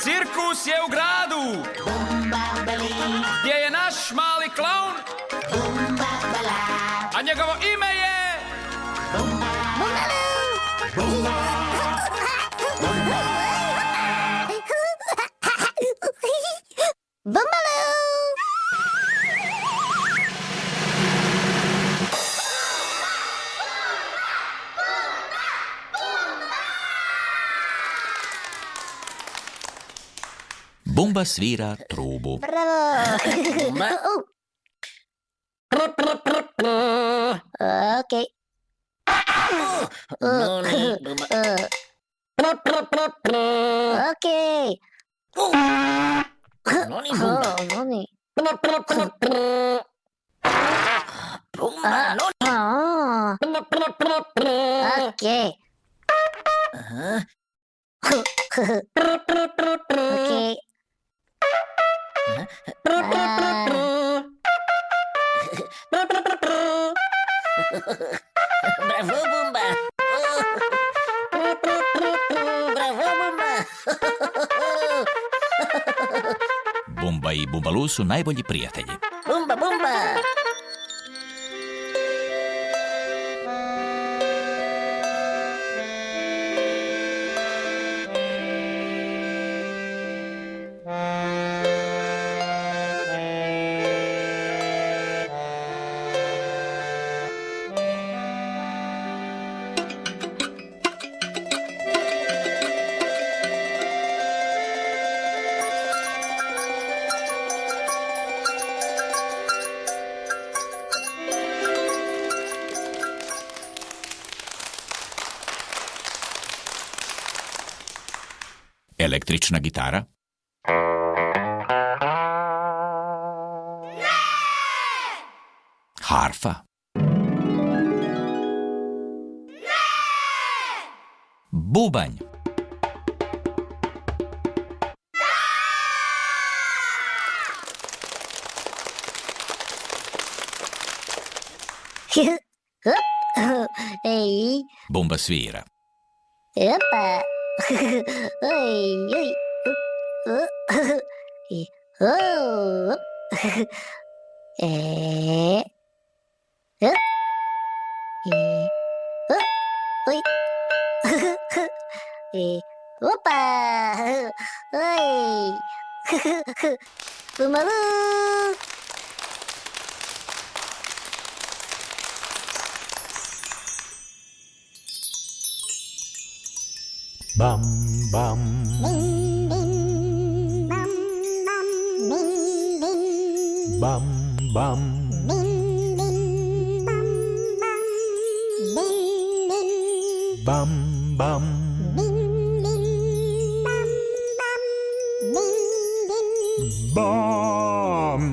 Cirkus je u gradu, gdje je naš mali klaun, a njegovo ime je... Bumba svira trubu. Bravo! Bumba. Okej. Noni, Bumba. Okej. Noni, Bumba. Noni. Bumba, Noni. Okej. Okej. Bravo, Bumba. Bravo, Bumba. Bumba i Bumbalu su najbolji prijatelji. Bumba, Bumba. Električna gitara. Harfa. Bubanj. Ej. Bumba svira. Opa. Oj, oj. Oh. Oj. Opa. Oj. Bumalu. Bam, bam. Bam, bam. Bam, bam. Bam.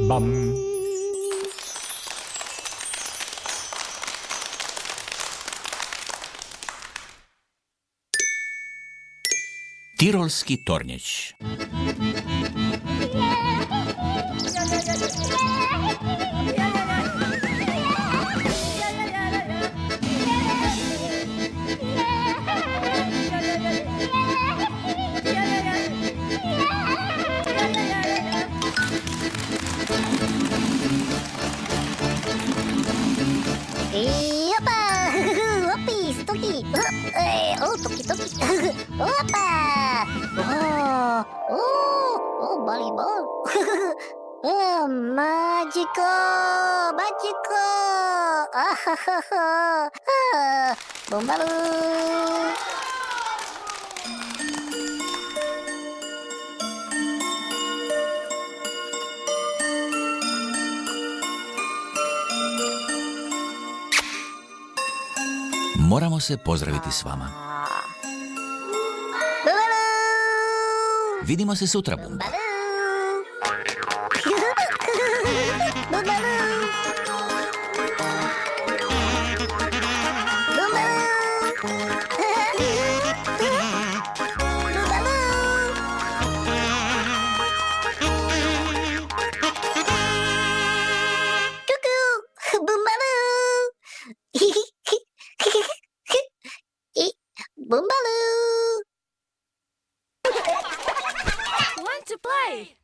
Bam. Tirolski tornjeć. Opa! Opi, stoki! Toki, toki! Opa! Volleyball! Magico! Magico! Bombalu! Moramo se pozdraviti s vama. Vidimo se sutra, Bumba. Bumbaloo. Want to play?